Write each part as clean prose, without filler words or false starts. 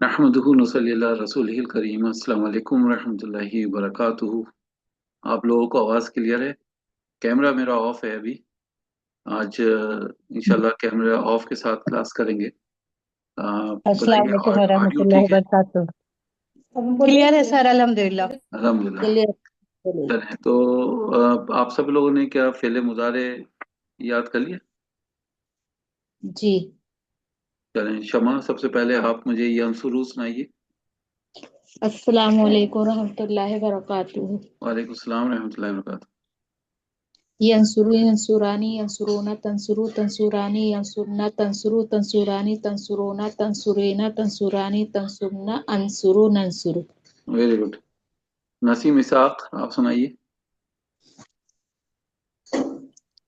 नहमदुहु नसल्ली अला रसूलिहिल करीम। अस्सलाम वालेकुम रहमतुल्लाहि व बरकातुहू। आप लोगों को आवाज़ क्लियर है? कैमरा मेरा ऑफ है अभी। आज इंशाल्लाह कैमरा ऑफ के साथ क्लास करेंगे। अस्सलाम बताइए, वालेकुम ऑडियो वरहमतुल्लाहि ठीक है? वबरकातुह। क्लियर है सर, अल्हम्दुलिल्लाह। अल्हम्दुलिल्लाह। क्लियर। चलिए। चलें तो आप सब लोगों ने क्या फ़ेल मुज़ारे याद कर लिया? जी। चलें, शमा सबसे पहले आप मुझे यंसुरू सुनाइए। अस्सलाम वालेकुम रहमतुल्लाहि वबरकातुहू। वालेकुम सलाम रहमतुल्लाहि व बरकातुहू। यंसुरू यंसुरानी यंसुरूना तंसुरू तंसुरानी यंसुरना तंसुरू तंसुरानी तंसुरूना तंसुरीना तंसुरानी तंसुरना अंसुरू नंसुरू। Very good. नसीम इसाक आप सुनाइए।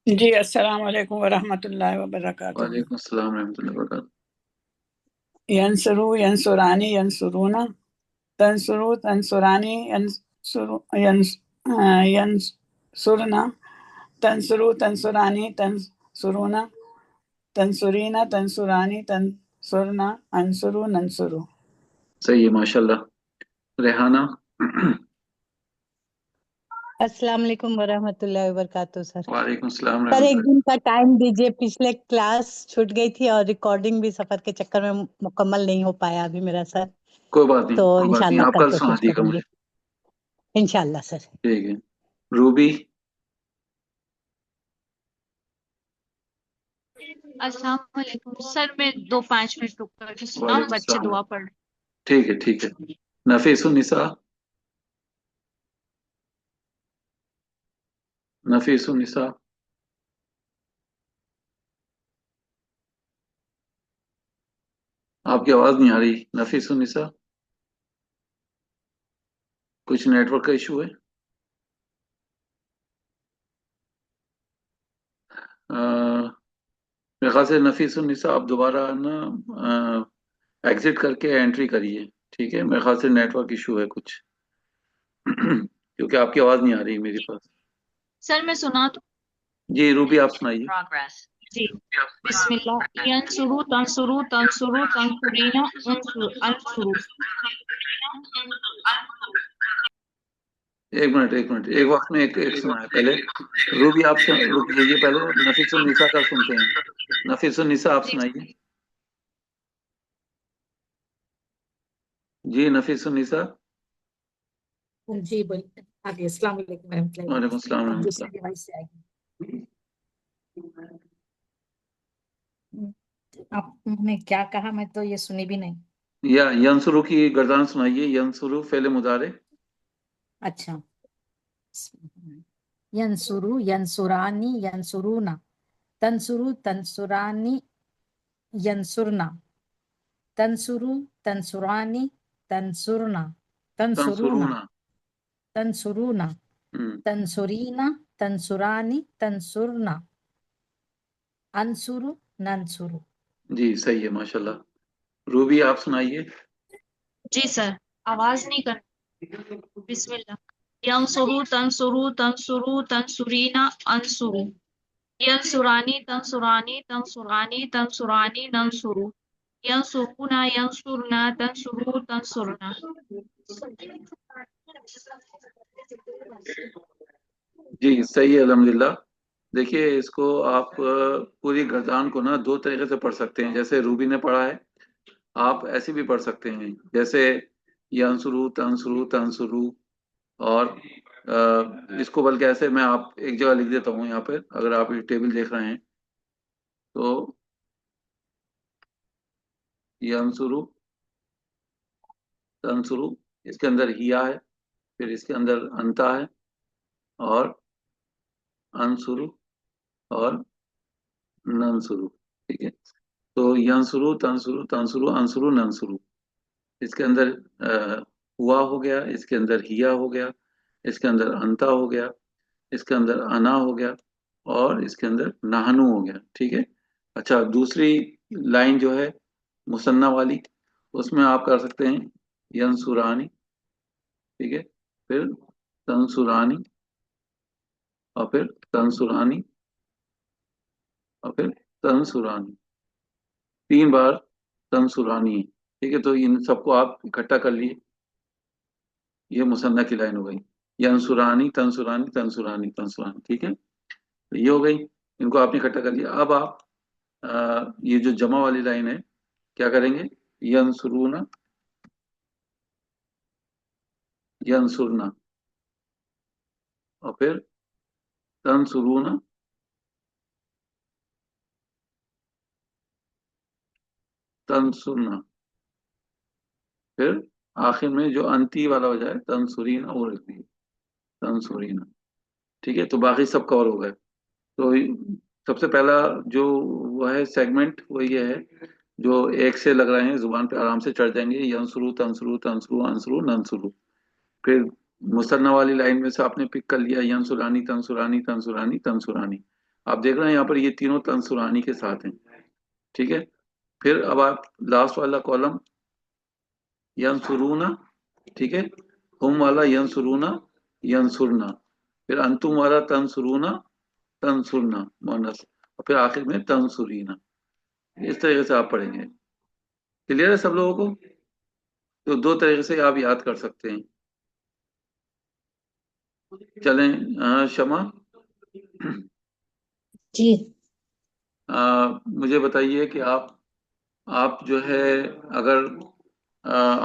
जी अस्सलाम वालेकुम वरहमतुल्लाहि वबरकातुहू। वालेकुम सलाम रहमतुल्लाहि व बरकातुहू। यंसुरू यंसुरानी यंसुरूना तंसुरू तंसुरानी यंसुरना तंसुरू तंसुरानी तंसुरूना तंसुरीना तंसुरानी तंसुरना अंसुरू नंसुरू। सही है, माशाल्लाह। रेहाना। अस्सलाम वालेकुम वरहमतुल्लाहि वबरकातुहू सर। वालेकुम सलाम सर एक रहमतुल्लाह। दिन का टाइम दीजिए, पिछले क्लास छूट गई थी और रिकॉर्डिंग भी सफर के चक्कर में मुकम्मल नहीं हो पाया अभी मेरा सर। कोई बात नहीं, तो कोई बात नहीं, इंशाल्लाह आप कल कल सुना कोशिश दिएगा करेंगे। मुझे। इंशाल्लाह सर। ठीक है। रूबी। अस्सलाम वालेकुम सर, मैं 2-5 मिनट रुक कर सुनाऊं? वालेकुम बच्चे सलाम। दुआ पढ़। ठीक है, ठीक है। नफीसुन्निसा। नफीसुन्निसा। आपकी आवाज नहीं आ रही, नफीसुन्निसा। कुछ नेटवर्क का इशू है? मेरे ख्याल से नफीसुन्निसा आप दोबारा ना एग्जिट करके एंट्री करिए। ठीक है, मेरे ख्याल से नेटवर्क इशू है कुछ। क्योंकि आपकी आवाज नहीं आ रही मेरे पास। सर मैं सुना तो। जी रूबी आप सुनाइए। जी। बिस्मिल्लाह। यंसुरू तंसुरू तंसुरू तंसुरीना अंसुरू। एक मिनट, एक मिनट, एक वक्त में एक एक सुना है पहले। रूबी आप रुक जाइए, पहले नफीसुन्निसा का सुनते हैं। नफीसुन्निसा आप जी सुनाइए। जी नफीसुन्निसा। जी बोलिए आगे। अस्सलाम वालेकुम रहमतुल्लाहि व वालेकुम सलाम बरकातुहू। अब दूसरे रहमतुल्लाह। डिवाइस से आएगी। आपने क्या कहा? मैं तो ये सुनी भी नहीं। या यंसुरु की गर्दान सुनाइए। यंसुरु फेले मुदारे। अच्छा। यंसुरु यंसुरानी यंसुरूना तंसुरु तंसुरानी यंसुरना तंसुरु तंसुरानी तंसुरना तंसुरूना तंसुरूना। तंसुरूना हम्म। तंसुरीना तंसुरानी तंसुरना अंसुरु नंसुरु। जी सही है, माशाल्लाह। रूबी आप सुनाइए। जी सर, आवाज नहीं कर। बिस्मिल्लाह। यंसुरू तंसुरू तंसुरू तंसुरीना अंसुरू। यंसुरानी तंसुरानी तंसुरानी तंसुरानी नंसुरू। यंसुरूना यंसुरना तंसुरू तंसुरना। जी सही है, अल्हम्दुलिल्लाह। देखिए इसको आप पूरी गर्दान को ना दो तरीके से पढ़ सकते हैं, जैसे रूबी ने पढ़ा है। आप ऐसे भी पढ़ सकते हैं, जैसे यंसुरू तंसुरू तंसुरू। और इसको बल्कि ऐसे मैं आप एक जगह लिख देता हूँ यहाँ पर, अगर आप ये टेबल देख रहे हैं तो। यंसुरू तंसुरू, इसके अंदर हिया है, फिर इसके अंदर अंता है, और अंसुरू, और नंसुरू। ठीक है। तो यंसुरू तंसुरू तंसुरू अंसुरू नंसुरू। इसके अंदर हुआ हो गया, इसके अंदर हिया हो गया, इसके अंदर अंता हो गया, इसके अंदर अना हो गया, और इसके अंदर नाहनु हो गया। ठीक है। अच्छा, दूसरी लाइन जो है मुसन्ना वाली, उसमें आप कर सकते हैं यंसुरानी। ठीक है। फिर तंसुरानी, और फिर तंसुरानी, और फिर तंसुरानी। 3 बार तंसुरानी है। ٹھیک ہے، تو ان سب کو آپ اکٹھا کر لیے، یہ مثنیٰ کی لائن ہو گئی، ینصرانی تنصرانی تنصرانی تنصرانی، ٹھیک ہے، تو یہ ہو گئی، ان کو آپ نے اکٹھا کر لیا۔ اب آپ یہ جو جمع والی لائن ہے کیا کریں گے، ینصرون ینصرنا، اور پھر تنصرون تنصرنا، پھر آخر میں جو انتی والا ہو جائے تنصرین، وہ لکھ دیجیے تنصرین، ٹھیک ہے، تو باقی سب کور ہو گئے۔ تو سب سے پہلا جو وہ ہے سیگمنٹ وہ یہ ہے، جو ایک سے لگ رہے ہیں زبان پہ آرام سے چڑھ جائیں گے، ینصرو تنصرو تنصرو انصرو ننصرو، پھر مثنیٰ والی لائن میں سے آپ نے پک کر لیا ینصرانی تنصرانی تنصرانی تنصرانی، آپ دیکھ رہے ہیں یہاں پر یہ تینوں تنصرانی کے ساتھ ہیں، ٹھیک ہے، پھر اب آپ لاسٹ والا کالم ینصرونا، ٹھیک ہے، ہم والا ینصرونا ینصرنا، پھر انتم والا تنصرونا تنصرنا مونس، اور پھر آخر میں تنصرینا، اس طریقے سے آپ پڑھیں گے۔ کلیئر ہے سب لوگوں کو؟ تو دو طریقے سے آپ یاد کر سکتے ہیں۔ چلیں شمع، جی مجھے بتائیے کہ آپ جو ہے اگر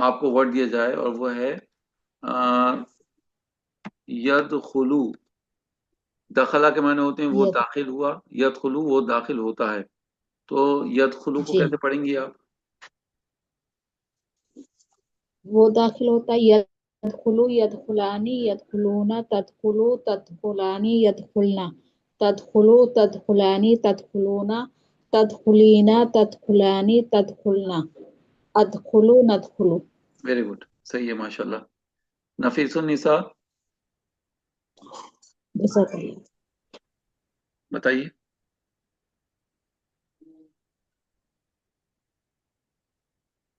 آپ کو ورڈ دیا جائے اور وہ ہے یدخلو، دخلا کے معنی ہوتے ہیں وہ ید داخل ہوا، یدخلو وہ داخل ہوتا ہے، تو یدخلو کو جی کیسے پڑھیں گی آپ؟ وہ داخل ہوتا ہے یدخلو یدخلانی یدخلونا تدخلو تدخلانی یدخلنا تدخلو تدخلانی تدخلونا تدخلینا تدخلانی تدخلنا ادخلو ندخلو۔ ویری گڈ، صحیح ہے، ماشاء اللہ۔ نفیس النساء جزاک اللہ۔ بتائیے۔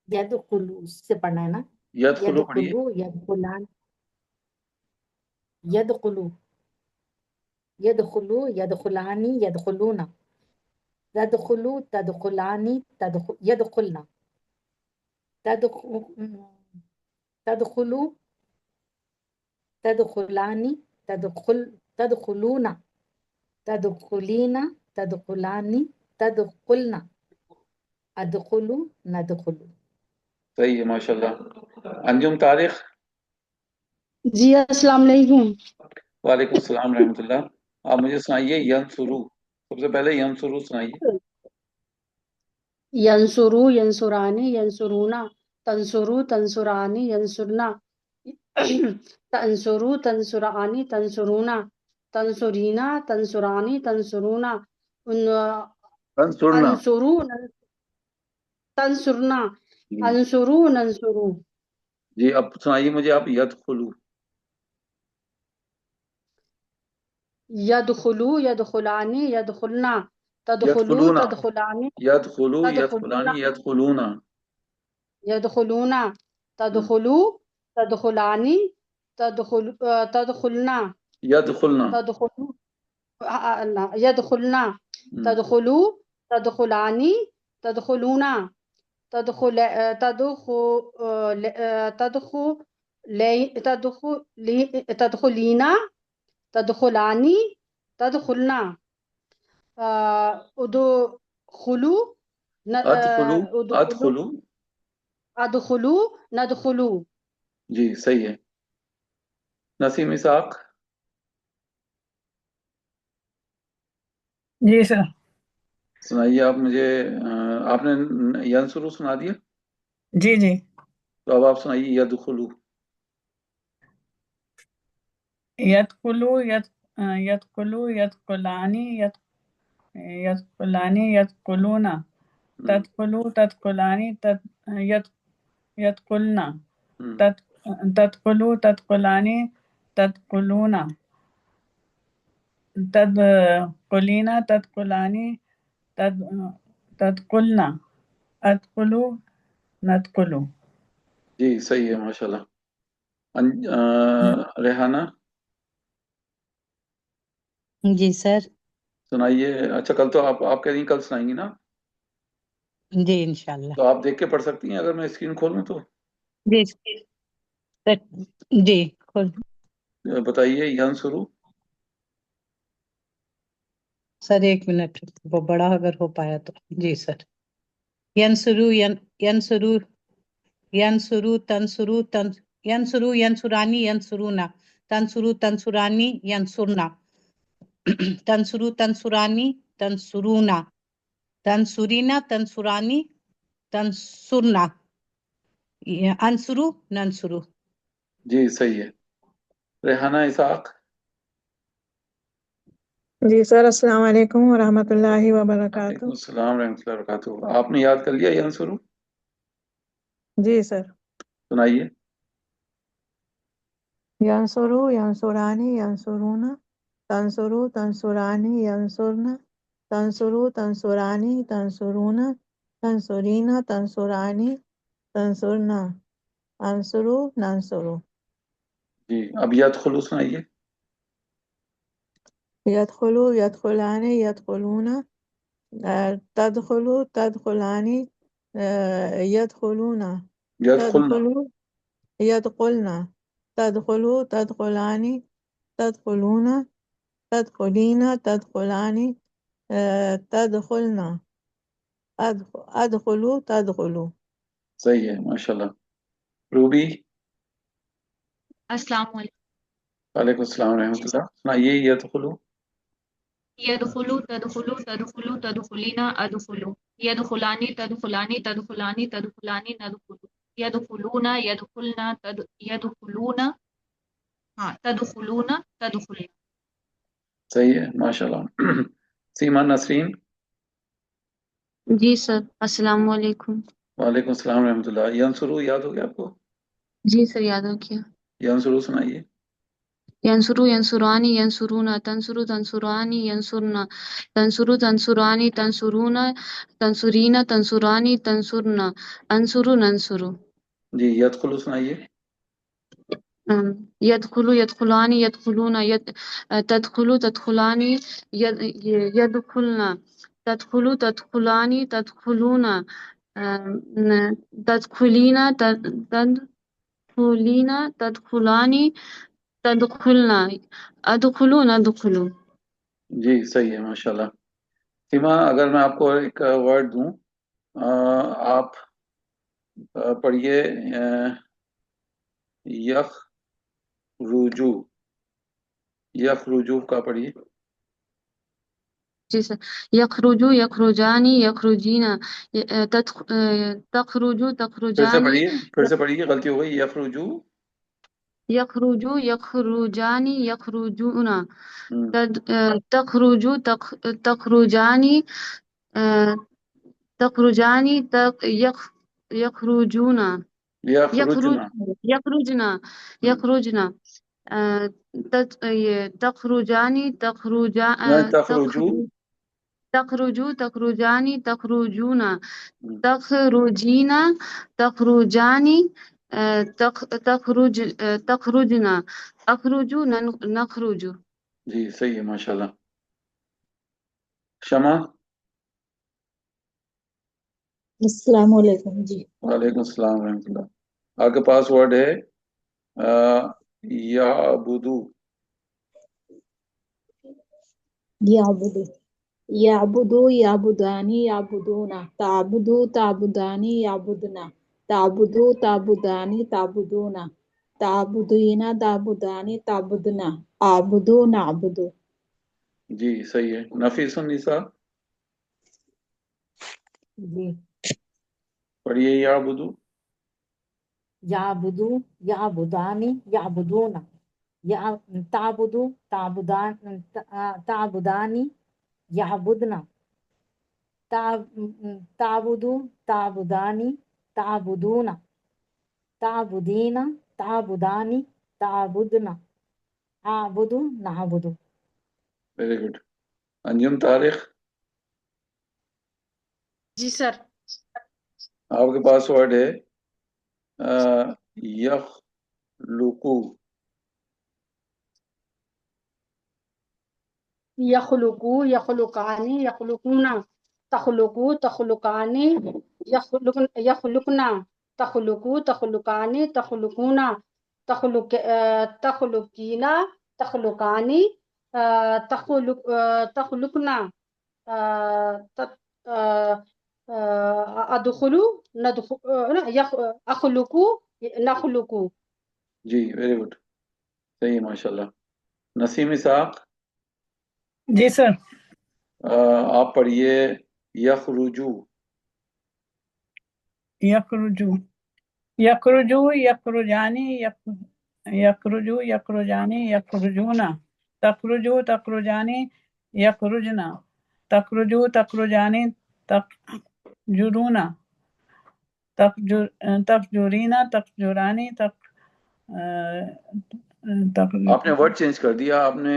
یدخلو اس سے پڑھنا ہے نا، یدخلو پڑھیے۔ یدخلو یدخلان یدخلو یدخلو یدخلانی یدخلونا تدخلو تدخلانی یدخلنا تدخلو تدخلانی تدخلونا تدخلینا تدخلانی تدخلنا ادخلو ندخلو۔ صحیح ہے، ماشاء اللہ۔ انجم طارق، جی السلام علیکم۔ وعلیکم السلام رحمۃ اللہ۔ آپ مجھے سنائیے ینصرو، سب سے پہلے ینصرو سنائیے۔ ینصرو ینصرانی ینصرونا تنصرو تنصرانی ینصرنا تنصرو تنصرانی تنصرونا تنصرینا تنصرانی تنصرونا تنصرنا، انصرو تنصرنا انصرو ننصرو۔ جی اب سنائیے مجھے آپ یدخلو۔ یدخلو یدخلانی یدخلنا تدخلو یدخلونا، تدخلانی یدخلو تدخلونا یدخلانی یدخلونا، یدخلونا تدخلو تدخلانی تدخلنا یدخلنا، تدخلو يدخلنا تدخلو تدخلانی تدخلونا تدخل تدخلینا تدخلانی تدخلنا ادخلو ادخلو، ادخلو، ادخلو ندخلو۔ جی صحیح ہے۔ نسیم اسحاق، جی سر۔ سنائیے آپ مجھے، آپ نے ینصرو سنا دیا، جی جی۔ تو اب آپ سنائیے یدخلو۔ یدخلو یدخلو یدخلانی یدخلانی یدخلونا تدخلو تدخلانی یدخلنا تدخلو تدخلانی تدخلونا تدخلینا تدخلانی تدخلنا ادخلو ندخلو۔ جی صحیح ہے، ماشاء اللہ۔ ریحانہ جی سر۔ سنائیے۔ اچھا کل تو آپ کہہ رہی ہیں کل سنائیں گی نا؟ جی انشاءاللہ. تو آپ دیکھ کے پڑھ سکتی ہیں اگر میں اسکرین کھولوں تو؟ جی جی کھول. بتائیے ینصرو. سر 1 منٹ وہ بڑا اگر ہو پایا تو. جی سر. ینصرو ینصرو ینصرو تنصرو ینصرو ینصرانی ینصرونا تنصرو تنصرانی ینصرنا تنصرو تنصرانی تنصرونا تنصرینا تنصرانی تنصرنا انصرو ننصرو. جی صحیح ہے. ریحانہ اسحاق. جی سر السلام علیکم ورحمۃ اللہ وبرکاتہ. وعلیکم السلام ورحمۃ اللہ وبرکاتہ. آپ نے یاد کر لیا ینصرو؟ جی سر. سنائیے. ینصرو ینصرانی ینصرونا تنصرو تنصرانی ینصرنا تنصرو تنصرانی تنصرونا تنصرینا تنصرانی تنصرنا انصرو ننصرو. جی اب یدخلو سنائیے. یدخلو یدخلانی یدخلونا تدخلو تدخلانی یدخلونا یدخلنا. تدخلو يدخلنا تدخلوا تدخلان تدخلون تدخلين تدخلان تدخلنا أدخلوا تدخلوا. صحیح ہے ماشاء اللہ. روبی. السلام علیکم. وعلیکم السلام ورحمۃ اللہ. سنائیے یدخلو. یدخلو تدخلو تدخلو تدخلینا ادخلو یدخلانی تدخلانی تدخلانی تدخلانی ندخلو یدخلونا یدخلنا یدخلونا تدخلونا تدخلنا. صحیح ہے ماشاء اللہ. سیما نسرین. جی سر السلام علیکم. وعلیکم السلام ورحمۃ اللہ. ینصرو یاد ہو گیا آپ کو؟ جی سر یاد ہو کیا. ینصرو سنائیے. ینصرو ینصرانی ینصرونا تنصرو تنصرانی ینصرنا تنصرو تنصرانی تنصرونا تنصرینا تنصرانی تنصرنا انصرو ننصرو. جی یدخلو سنائیے. یدخلو یدخلانی یدخلونا تدخلو تدخلانی یدخلنا تدخلو تدخلانی تدخلونا تدخلینا تدخلینا تدخلانی تدخلنا ادخلو ندخلو. جی صحیح ہے ماشاء اللہ. سیما اگر میں آپ کو ایک ورڈ دوں آپ پڑھیے یخ رجو. یخ رجو کا پڑھیے. جی سر. یخرجو یخرجانی یخرجینا تخرجو پھر سے تخرجانی پڑھیے. پھر سے پڑھیے. غلطی ہو گئی. یخ رجو. یخرجو یخرجانی یخرجونا ہم، تخرجو تخرجانی تخرجانی یخرجونا یخرجنا. یخرجنا ہم، یخرجنا تخرجانی نہیں تخرجو. تخرجو تخرجانی تخرجونا ہم، تخرجینا تخرجانی تخرجنا اخرجو نخرجو. جی صحیح ہے ماشاء اللہ. شمع. السلام علیکم. جی وعلیکم السلام ورحمۃ اللہ. آپ کے پاس ورڈ ہے یعبدو. یعبدو یعبدو یعبدانی یعبدونا تعبدو تعبدانی یعبدنا تعبدو تعبدانی تعبدونا تعبدینا تعبدانی تعبدنا اعبدو نعبدو. جی صحیح ہے. نفیس النساء. جی پڑھیے یعبدو. یعبدو یعبدانی یعبدونا تعبدو تعبدانی یعبدنا تعبدو تعبدانی تعبدونا تعبدینا تعبدانی تعبدنا اعبدو نعبدو. Very good. انجم طارق. جی سر. آپ کے پاس ورڈ ہے یخلقو. یخلقو یخلقانی یخلقونا تخلقو تخلقانی یخلقنا تخلقو تخلقانی تخلقونا تخلقینا تخلقانی تخلقنا ادخلو اخلقو نخلقو. جی ویری گڈ، صحیح ہے ماشاء اللہ. نسیم اسحاق جی سر. آپ پڑھیے یخرجو. یخرجو یخرجو یخرجانی یخرجو یخرجانی یخرجونا تخرجو تخرجانی یخرجنا تخرجو تخرجانی تخجرونا تخجرینا تخجرانی آپ نے ورڈ چینج کر دیا، آپ نے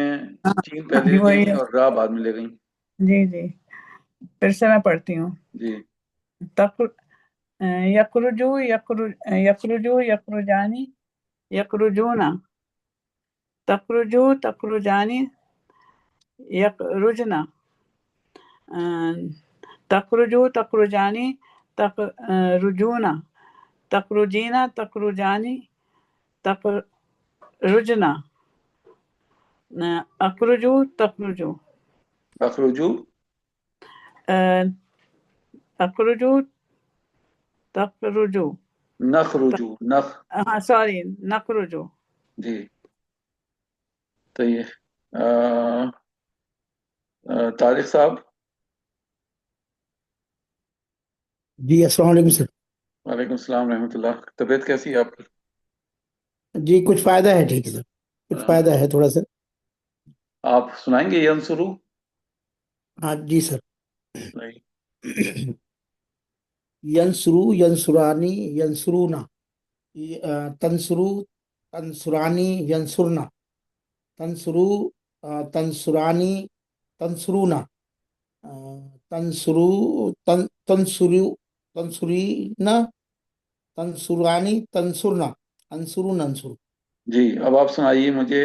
چین پہلے لے وہی گئی اور را بعد میں لے گئی. جی جی پھر سے میں پڑھتی ہوں. جی یخرجو یخرجو یخرجانی یخرجونا تخرجو تخرجانی یخرجنا تخرجو تخرجانی تخرجونا تخرجینا تخرجانی تخرجنا اخرجو تخرجو اخرجو اخرجو تخرجو نخرجو نخ. ہاں سوری نخرجو. جی صحیح ہے. طارق صاحب. جی السلام علیکم سر. وعلیکم السلام رحمۃ اللہ. طبیعت کیسی ہے آپ کی؟ جی کچھ فائدہ ہے، ٹھیک ہے سر، کچھ فائدہ ہے تھوڑا سا. آپ سنائیں گے ینصرو؟ ہاں جی سر. نہیں. ینصرو ینصرانی ینصرونا تنصرو تنصرانی ینصرنا تنصرو تنصرانی تنصرونا تنصرو تنصرو تنصرینا تنصرانی تنصرنا انصرو ننصرو. جی اب آپ سنائیے مجھے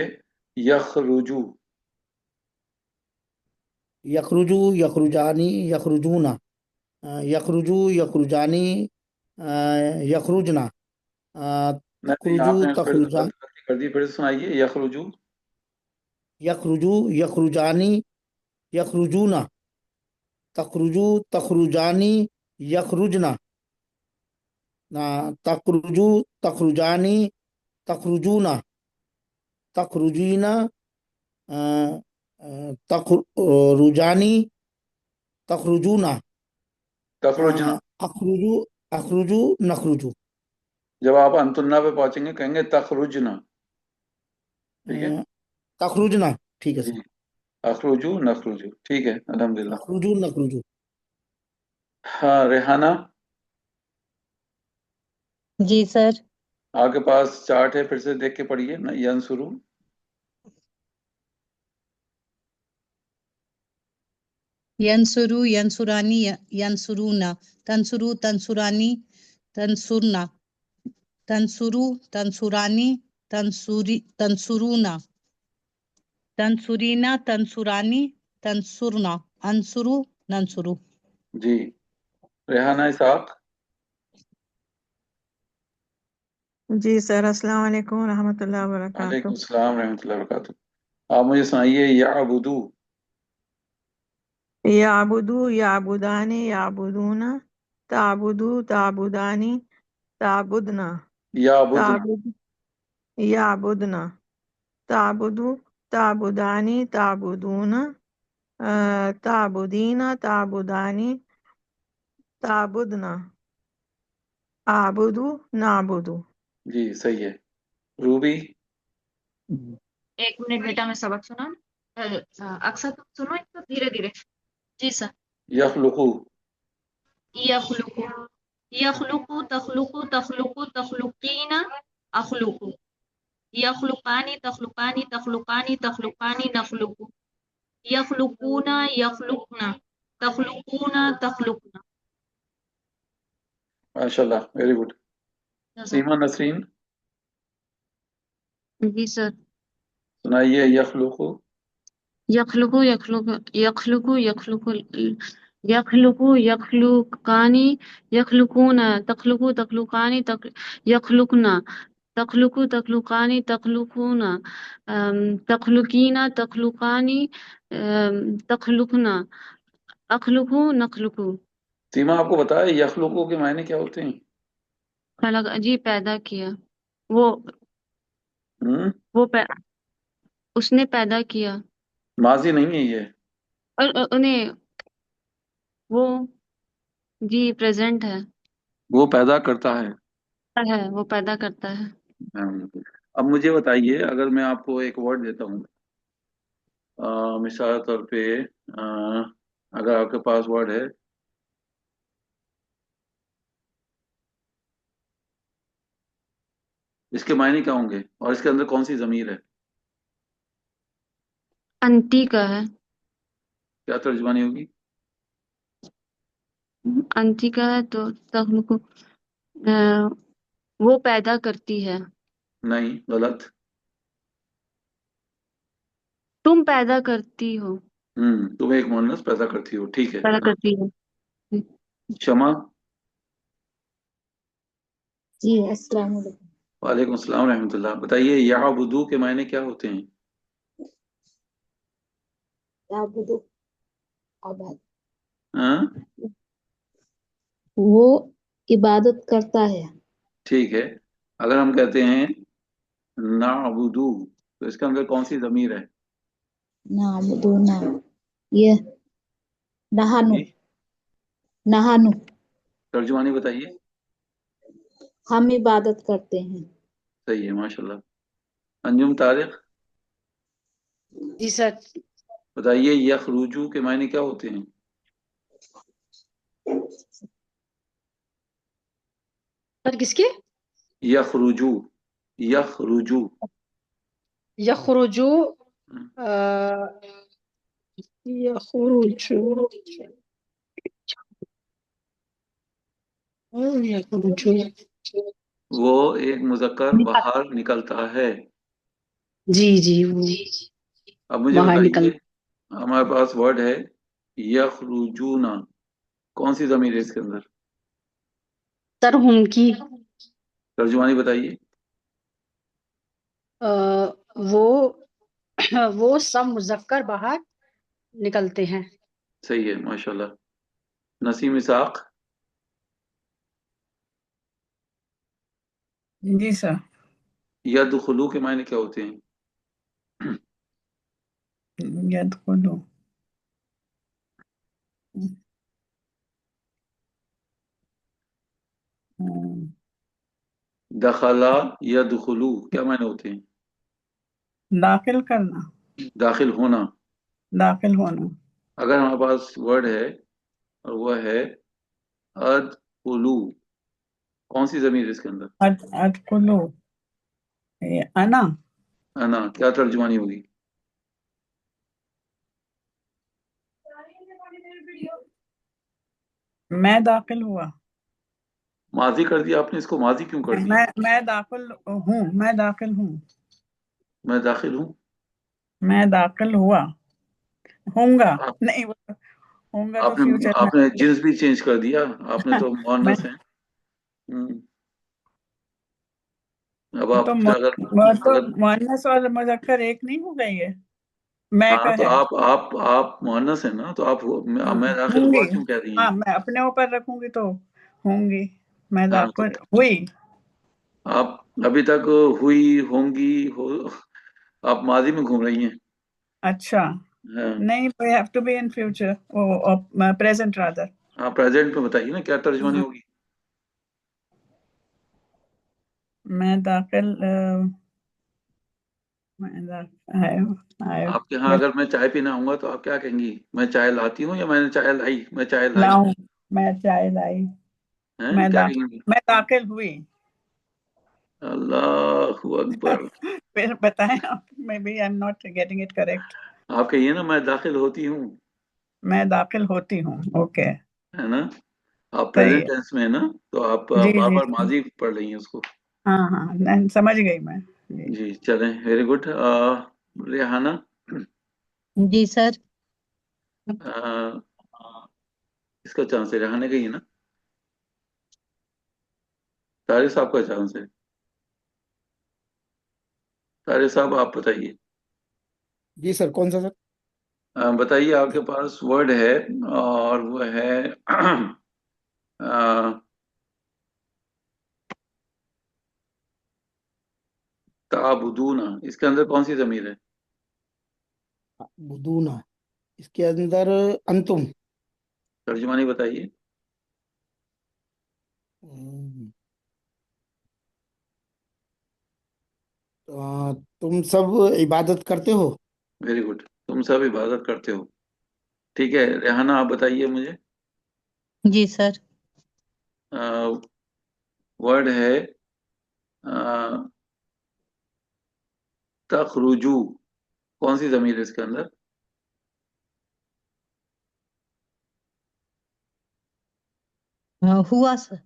یخرجو. یخرجو یخرجانی یخرجونا یخرجو یخرجانی یخرجنا نہیں، تخرجو آپ نے پھر تخرجان غلطی کر دی، پھر سنائیے یخرجو. یخرجو یخرجانی یخرجونا تخرجو تخرجانی یخرجنا تخرجو تخرجانی تخرجونا تخرجینا تخرجانی تخرجونا تخرجنا. اخرجو اخرجو نخرجو. جب آپ انتنا پہ پہنچیں گے کہیں گے تخرجنا. ٹھیک ہے تخرجنا. ٹھیک ہے جی. سر. اخرجو نخرجو. ٹھیک ہے الحمدللہ. اخرجو نخرجو. ہاں ریحانہ، جی سر. آپ کے پاس چارٹ ہے، پھر سے دیکھ کے پڑھیے نا. ینصرو ینصرو ینصرانی ینصرونا تنصرو تنصرانی تنصرنا تنصرو تنصرانی تنصرونا تنصرینا تنصرانی تنصرنا انصرو ننصرو. جی. ریحانہ اسحاق. جی سر، السلام علیکم ورحمۃ اللہ وبرکاتہ. وعلیکم السلام رحمۃ اللہ وبرکاتہ. آپ مجھے سنائیے یعبدو. یعبدو یعبدانی یعبدونا تعبدو تعبدانی تعبدنا یعبدنا. تعبد یعبدنا تعبدو تعبدانی تعبدونا تعبدینا تعبدانی تعبدنا اعبدو نعبدو. جی صحیح ہے. روبی. ایک منٹ بیٹا میں سبق سنا. اکثر تم سنو ایک تو دھیرے دھیرے. جی سر. یخلقو. یخلقو یخلقو تخلقو تخلقو تخلقینا اخلقو یخلقانی تخلقانی تخلقانی تخلقانی نخلقو یخلقونا یخلقنا تخلقونا تخلقنا. ماشاء اللہ ویری گڈ. سیما نسرین جی سر. سنائیے یخلقو. یخلقو یخلقو یخلقو یخلقو यखलुकु यखलुकानी यखलुकूना तखलुकु तखलुकानी यखलुकना तखलुकु तखलुकानी तखलुकूना तखलुकीना तखलुकानी तखलुकना अखलुकु नखलुकु। सीमा आपको बताया यखलुकु के मायने क्या होते हैं? खलक जी पैदा किया, वो उसने पैदा किया। माजी नहीं है ये, और उन्हें वो जी प्रेजेंट है, वो पैदा करता है। वो पैदा करता है। अब मुझे बताइए, अगर मैं आपको एक वर्ड देता हूँ, मिसाल तौर पे अगर आपके पास वर्ड है इसके मायने क्या होंगे और इसके अंदर कौन सी जमीर है? अंती का है। क्या तर्जुमानी होगी? अंती का है तो तखलुकु वो पैदा करती है। नहीं, गलत। तुम पैदा करती हो। तुम एक मुअन्नस पैदा करती हो, ठीक है। पैदा करती है। शमा। जी अस्सलाम वालेकुम। वालेकुम अस्सलाम रहमतुल्लाह। बताइए याबुदू के मायने क्या होते हैं? याबुदु आबाद, हाँ? वो इबादत करता है। ठीक है। अगर हम कहते हैं नाबुदू तो इसके अंदर कौन सी जमीर है? नाबुदु ना, ये नहानु, जी? नहानु, तर्जुमानी बताइए। हम इबादत करते हैं। सही है, माशाल्लाह। अंजुम तारिक, जी सर। बताइए यखरुजू के मायने क्या होते हैं? सर किसके? यखरुजू, यखरुजू। यखरुजू, यखरुजू, यखरुजू, वो एक मुजक्कर बाहर निकलता है। जी वो अब मुझे बाहर निकल। बताइए, हमारे पास वर्ड है यखरुजूना, कौन सी जमीर है इसके अंदर? सर हम की, तर्जुमानी बताइए। वो सब मुजक्कर बाहर निकलते हैं। सही है, माशाल्लाह। नसीम इसाक। जी सर। यदखुलू के मायने क्या होते हैं? यदखुलू, दखला यदखुलू क्या मायने होते हैं? दाखिल करना, दाखिल होना। दाखिल होना। अगर हमारे पास वर्ड है और वह है अदखुलू, कौन सी जमीर है इसके अंदर? अदखुलू, ये अना, अना, क्या तर्जुमानी होगी? मैं दाखिल हुआ। माजी कर दिया आपने, इसको माजी क्यों कर दिया? मैं दाखिल हूँ, मैं दाखिल हूँ, मैं दाखिल हूँ। मैं दाखिल हुआ, होऊंगा आप, नहीं, होऊंगा तो फ्यूचर में। आपने जिन्स भी चेंज कर दिया, आपने तो मैं मुअन्नस है। अब आप तो अगर अगर मुअन्नस और मुज़क्कर एक नहीं हो गई है, मैं हाँ का तो है। आप मुअन्नस है ना, तो आप मैं दाखिल होंगी, हुआ क्यों कह रही हैं? हाँ मैं अपने ऊपर रखूंगी तो होंगी, मैं हाँ तो दाखिल हुई। आप अभी तक हुई होंगी हो, आप माजी में घूम रही हैं। अच्छा, हाँ, नहीं, we have to be in future, present rather. आप प्रेजेंट में बताइए ना क्या तर्जुमानी होगी? मैं दाखिल आपके यहाँ अगर मैं चाय पीने आऊंगा तो आप क्या कहेंगी? मैं चाय लाती हूँ या मैंने चाय लाई? मैं चाय लाई। लाऊं, मैं चाय लाई, हैं, क्या कहेंगी? मैं दाखिल हुई। अल्लाहु अकबर। फिर बताएं आप, maybe I am not getting it correct. आप कहिए ना मैं दाखिल होती हूँ, मैं दाखिल होती हूँ, ओके, है ना? आप सही प्रेजेंट है। टेंस में है ना, तो आप जी बार जी बार माजी पढ़ रही हैं उसको। हाँ हाँ, नहीं, समझ गई मैं। जी जी चलें, वेरी गुड। रेहाना, जी सर। अ, किसका चांस है? रेहाना का ही है ना? तारिक साहब का चांस है। तारिक साहब आप बताइए। जी सर, कौन सा सर? बताइए, आपके पास वर्ड है और वो है अ, ताबुदूना, इसके अंदर कौन सी जमीर है? बुदूना, इसके अंदर अंतुम। तर्जुमानी बताइए। हम्म, तुम सब इबादत करते हो। वेरी गुड, तुम सब इबादत करते हो। ठीक है, रेहाना आप बताइए मुझे। जी सर। वर्ड है तखरुजू, कौन सी जमीर है इसके अंदर? हुआ सर।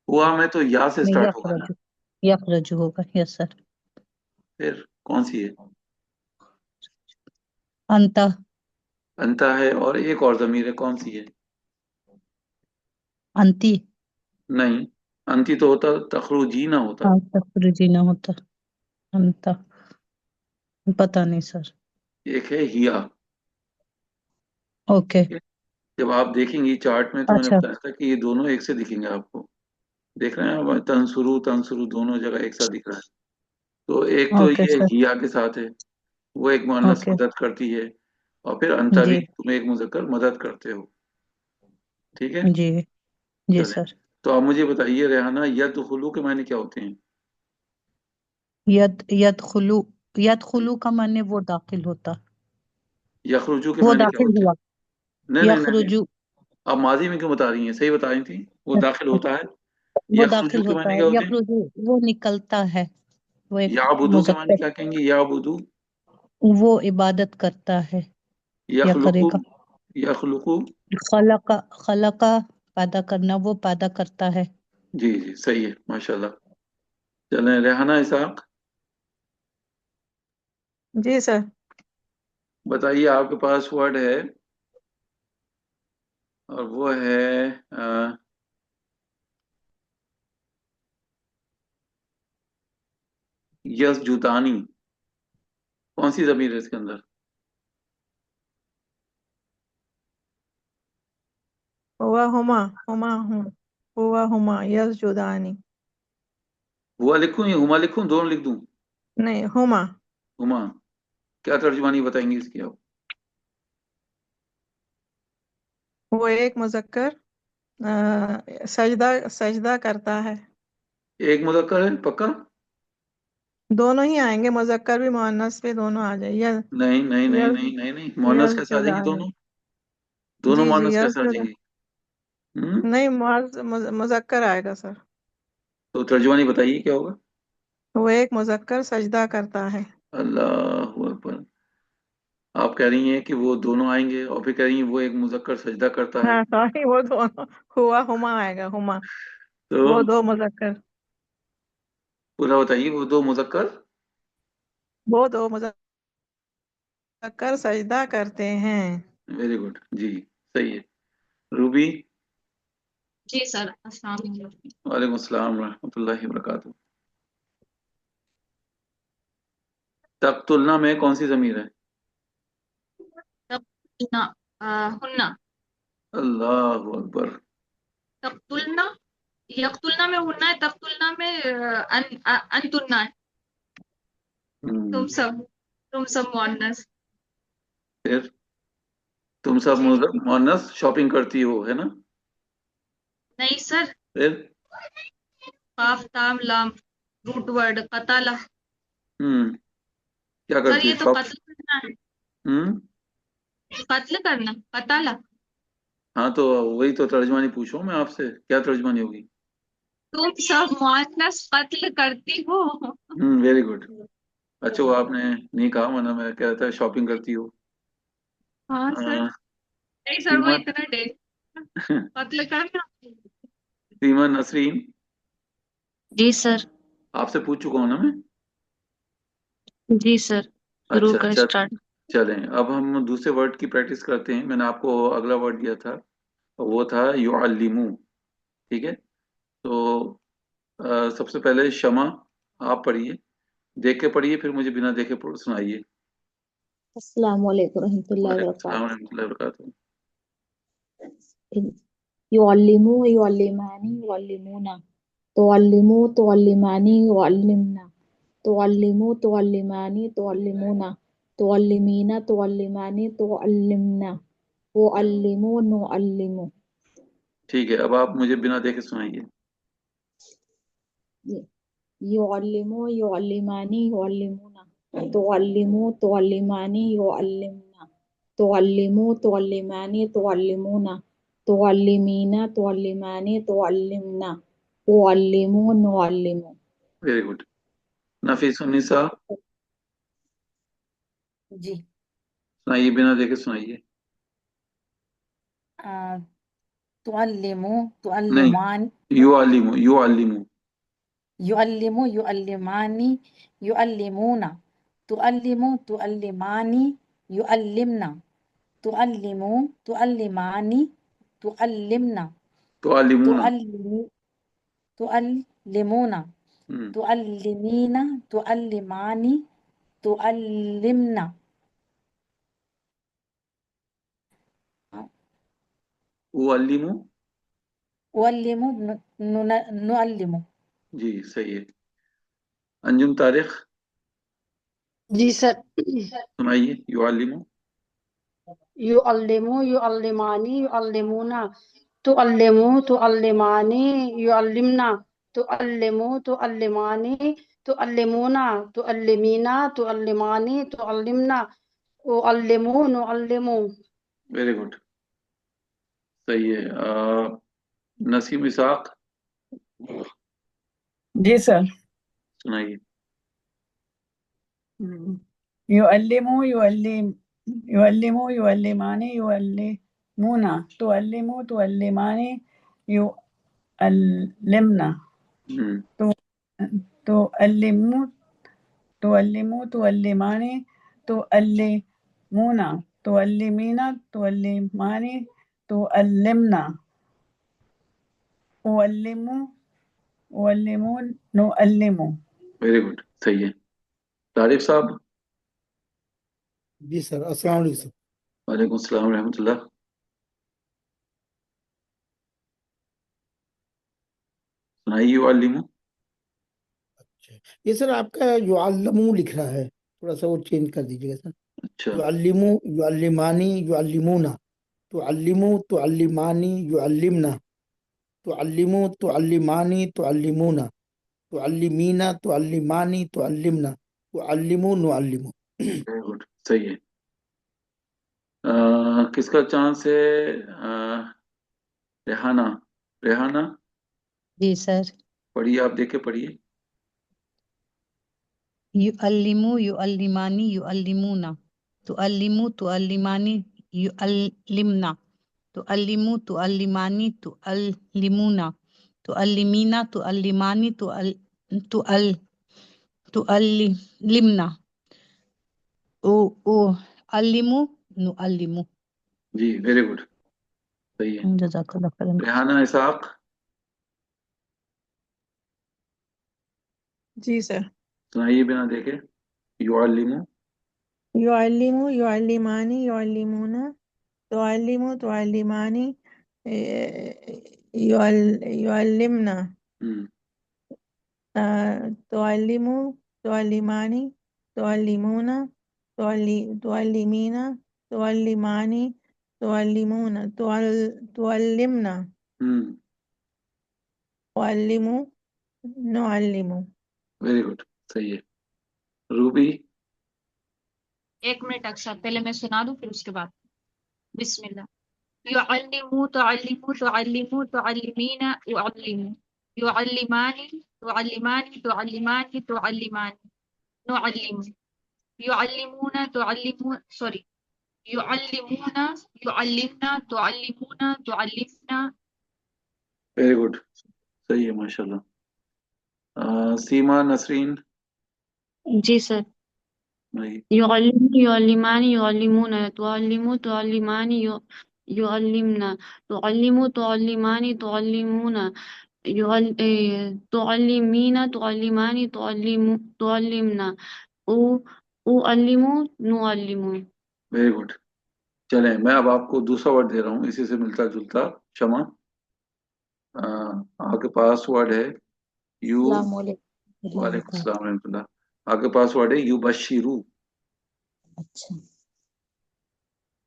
हुआ में तो या से नहीं, स्टार्ट होगा ना। यखरजू। यखरजू होगा, यस सर। फिर कौन सी है? अंत। अंता है, और एक और जमीर है, कौन सी है? अंती। नहीं, अंती तो होता, तखरुजी ना होता। हाँ, तखरुजी ना होता। अंत। पता नहीं सर। एक है हिया। ओके। जब आप देखेंगी चार्ट में तो मैंने अच्छा। बताया था कि ये दोनों एक से दिखेंगे आपको। देख रहे हैं आप, तंसुरु तंसुरु दोनों जगह एक साथ दिख रहा है। तो एक तो ओके ये सर। हिया के साथ है, वो एक मुअन्नस ओके। मदद करती है, और फिर अंता भी जी। तुम एक मुज़क्कर मदद करते हो। ठीक है, जी। जी चले। सर। तो आप मुझे बताइए रेहाना, यदखुलू के मायने क्या होते हैं? यदखुलू। यदखुलू का माने वो दाखिल होता। यखरुजू के वो मायने क्या दाखिल होते हैं? हुआ। नहीं नहीं नहीं नहीं, यखरुजू। आप माजी में क्यों बता रही हैं? सही बता रही थी, वो दाखिल होता है। वो यखरुजू दाखिल के होता मायने है, क्या होते हैं? यखरुजू वो निकलता है। वो एक याबुदू के मायने मुजक्कर। क्या कहेंगे? याबुदू। वो इबादत करता है या यखलुकु। करेगा। यखलुकु। खलका। खलका। पैदा करना, वो पैदा करता है। जी जी, सही है, माशाल्लाह। चलें, रेहाना इसाक जी सर। बताइए, आपके पास वर्ड है और वो है यसजुदानी, कौन सी जमीर है इसके अंदर? हुआ हुमा। हुमा हूँ। हुआ हुमा यसजुदानी। हुआ लिखूं या हुमा लिखूं, दोनों लिख दूं? नहीं, हुमा। हुमा, क्या तर्जुमानी बताएंगे इसकी आप? वो एक मुजक्कर सजदा सजदा करता है। एक मुज़क्कर है पक्का? दोनों ही आएंगे, मुजक्कर भी मुअन्नस भी दोनों आ जाए। नहीं नहीं नहीं यस नहीं नहीं नहीं, मोनस कैसे आ जाएंगी यसजुदानी। दोनों? दोनों जी जी, मोनस कैसे आ यसजुदा। जाएंगी? हम्म। नहीं, मुजक्कर आएगा सर। तो तर्जुमानी बताइए क्या होगा? वो एक मुजक्कर सजदा करता है। अल्लाह अकबर। आप कह रही हैं कि वो दोनों आएंगे, और फिर कह रही हैं वो एक मुज़क्कर सजदा करता है। हाँ सॉरी, वो दोनों। हुआ हुमा आएगा, हुमा। तो वो दो मुजक्कर। पूरा बताइए, वो दो मुज़क्कर। वो दो मुजक्कर सजदा करते हैं। वेरी गुड जी, सही है। रूबी। जी सर, अस्सलाम वालेकुम। वालेकुम अस्सलाम रहमतुल्लाहि व बरकातहू। तब तुलना में कौन सी जमीर है? तब तुलना, हुन्ना। अल्लाह अकबर। तब तुलना, यकतुलना में हुन्ना है, तब तुलना में अनतुलना है। हम्म, तुम सब मुअन्नस। फिर तुम सब जी। मुअन्नस शॉपिंग करती हो, है ना? नहीं सर, फिर काफ ताम लाम, रूट वर्ड कताला। क्या सर करती हो, ये तो शॉप? कत्ल करना है। हम्म। कत्ल करना, कताला। हाँ, तो वही तो तर्जमानी पूछो मैं आपसे, क्या तर्जमानी होगी? तुम सब मुअन्नस कत्ल करती हो। Very good. अच्छा, वो आपने नहीं कहा, वरना मैं कहता है शॉपिंग करती हो। हाँ सर। अ, नहीं सर, वो सीमा इतना डेंजर, कत्ल करना। सीमा नसरीन, जी सर। आपसे पूछ चुका हूँ ना मैं? जी सर, शुरू अच्छा का अच्छा, स्टार्ट। चलें अब हम दूसरे वर्ड की प्रैक्टिस करते हैं। मैंने आपको अगला वर्ड दिया था, وہ تھا یعلمو. ٹھیک ہے, تو سب سے پہلے شمع آپ پڑھیے, دیکھ کے پڑھیے, پھر مجھے بنا دیکھے سنائیے. السلام علیکم ورحمۃ اللہ وعلیکم السلام وبرکاتہ. ورحمۃ اللہ وبرکاتہ. يعلمو يعلماني يعلمونا تعلمو تعلماني يعلمنا تعلمو تعلماني تعلمونا تعلمينا تعلماني تعلمنا وعلمو نعلمو. ٹھیک ہے, اب آپ مجھے بنا دیکھے سنائیے. يعلمو يعلماني يعلمونا تعلمو تعلماني يعلمنا تعلمو تعلماني تعلمونا تعلمينا تعلماني تعلمنا وعلمو نعلمو. Very good. نفیس النساء جی. سنائیے, بنا دیکھے سنائیے. تعلمو نہیں, تعلمان یعلمو یعلمو. يعلمو يعلماني يعلمونا تعلمو تعلماني يعلمنا تعلمو تعلماني تعلمنا تعلمونا. تعلمونا تعلمينا تعلماني تعلمنا. اعلمو. أعلمو نعلمو. جی صحیح ہے. انجم طارق جی سر. سنائیے. یعلمو يعلمو يعلماني يعلمونا تعلمو تعلماني يعلمنا تعلمو تعلماني تعلمونا تعلمينا تعلماني تعلمنا وعلمو نعلمو. ویری گڈ, صحیح ہے. نسیم اسحاق جی سر. سنائیے. يعلمو يعلمو يعلماني يعلمونا تعلمو تعلماني يعلمنا تعلمو تعلمو تعلماني تعلمونا تعلمينا تعلماني تعلمنا وعلمو نعلمو. ویری گڈ, صحیح ہے. طارق صاحب. جی سر. السلام علیکم. وعلیکم السلام ورحمۃ اللہ. سنائیے. یعلمو. اچھا, یہ سر آپ کا یعلمو لکھ رہا ہے, تھوڑا سا وہ چینج کر دیجیے گا سر. اچھا. يعلمو يعلماني يعلمونا تعلمو تعلماني يعلمنا تعلمو تعلماني تعلمونا تعلمينا تعلماني تعلمنا وعلمو نعلمو. ویری گڈ, صحیح ہے. کس کا چانس ہے؟ ریحانہ. ریحانہ جی سر. پڑھیے, آپ دیکھ کے پڑھیے. يعلمو يعلماني يعلمونا تعلمو تعلماني يعلمنا تعلمو تعلماني تعلمونا تعلمينا تعلماني تعلمنا علمو نعلمو. جی ویری گڈ, صحیح ہے. جزاک اللہ خیرا. ریحانہ اسحاق جی سر. سنائیے بنا دیکھے. یعلمو يعلمو يعلماني يعلمونا تعلمو تعلماني يعلمنا تعلمو تعلماني تعلمونا تعلمينا تعلماني تعلمونا تعلمنا وعلمو نعلمو. ویری گڈ, صحیح ہے. روبی. ایک منٹ اکثر, پہلے میں سنا دوں پھر اس کے بعد. بسم اللہ. يعلمو تعلمو تعلمو تعلمينا يعلمو يعلماني تعلماني تعلماني تعلماني نعلمو يعلمونا تعلمون سوري يعلمونا يعلمنا تعلمونا تعلمنا. ویری گڈ, صحیح ہے ماشاء اللہ. سیما نسرین. جی سر. يعلمو يعلماني يعلمونا تعلمو تعلماني يعلمنا تعلموا تعلماني تعلمون تعلمين تعلماني تعلمنا أعلم نعلم. Very good. چلیں میں اب آپ کو دوسرا ورڈ دے رہا ہوں اسی سے ملتا جلتا. شمع آپ کے پاس ورڈ ہے یو. السلام علیکم. وعلیکم السلام ورحمۃ اللہ. آپ کے پاس ورڈ ہے یبشرو. اچھا.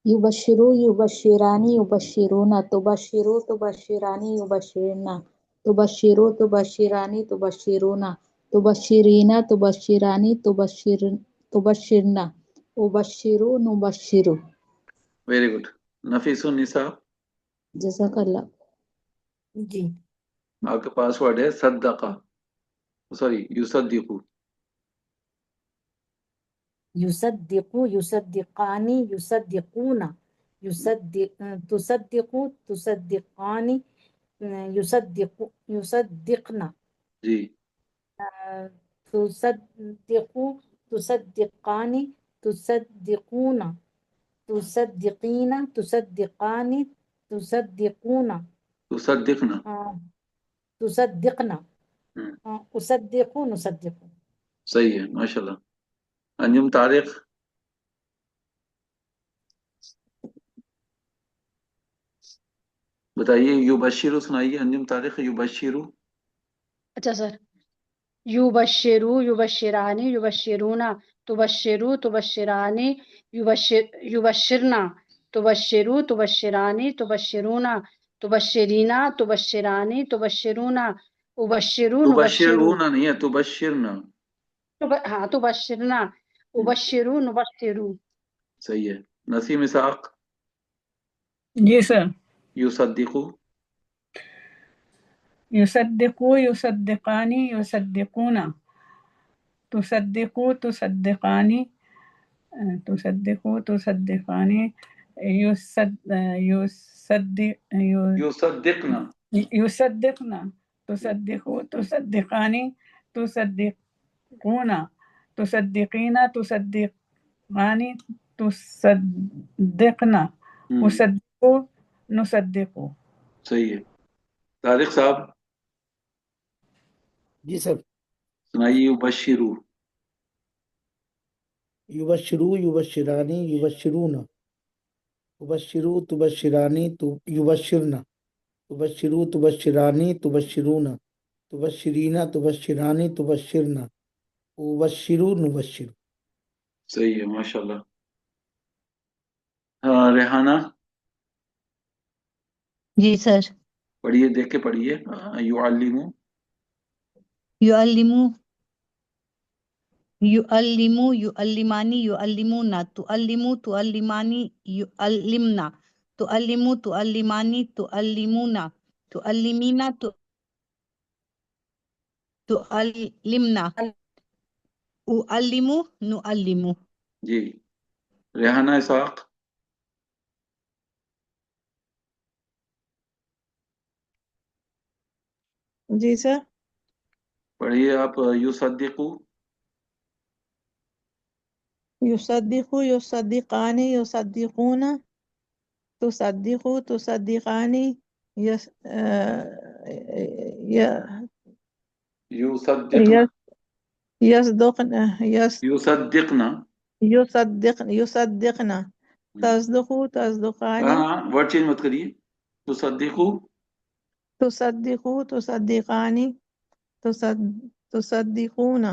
یبشرو یبشرانی یبشرونا تبشرو تبشرانی یبشرنا تبشرو تبشرانی تبشرونا تبشرینا تبشرانی تبشرنا ابشرو نبشرو. Very good. نفیس النساء جزاک اللہ. جی. آپ کے پاس ورڈ ہے صدقہ سوری یصدقو. یصدقو یصدقانی یصدقون تصدقو تصدقانی یصدقنا جی. تصدقو تصدقانی تصدقون تصدقین تصدقانی تصدقون تصدقنا. تصدقنا اصدقو نصدقو. صحیح ہے ماشاء اللہ. انجم طارق بتائیے. یبشرو سنائیے. انجم طارق یبشرو. اچھا سر. یبشرو یبشرانی یبشرونا تبشرو تبشرانی یبشرنا تبشرو تبشرانی تبشرونا تبشرینا تبشرانی تبشرونا ابشرو نبشرو. تبشرون نہیں ہے تبشرنا. ہاں تبشرنا ابشرو نبشرو. صحیح ہے. نسیم اسحاق جی سر. یصدقو. یصدقو یصدقانی یصدقونا تصدقو تصدقانی تصدقو تصدقانی یصدقنا. یصدقنا تصدقو تصدقانی تصدقونا تصدقینا تصدقانی تصدقنا اصدقو نصدقو. صحیح ہے. طارق صاحب جی سر. سنائیے. یبشرو. یبشرو یبشرانی یبشرون تبشرو تبشرانی یبشرنا تبشرو تبشرانی تبشرون تبشرینا تبشرانی تبشرنا ابشرو نبشرو. صحیح ہے ماشاء اللہ. ریحانہ جی سر. پڑھیے. دیکھ کے پڑھیے. یعلمو. یعلمو یعلمو یعلمانی یعلمونا تعلمو تعلمانی یعلمنا تعلمو تعلمانی تعلمونا تعلمینا تعلمنا اعلمو نعلمو. جی. ریحانہ اسحاق جی سر. پڑھیے آپ. یصدقو. یصدقو یصدقانی یصدقون تصدقو تصدقانی یصدقنا. یصدقنا یصدقنا. یصدقنا تصدقو تصدقانی ہاں ورڈ چینج مت کریے. تصدقو. تصدقو تصدقانی تصدقون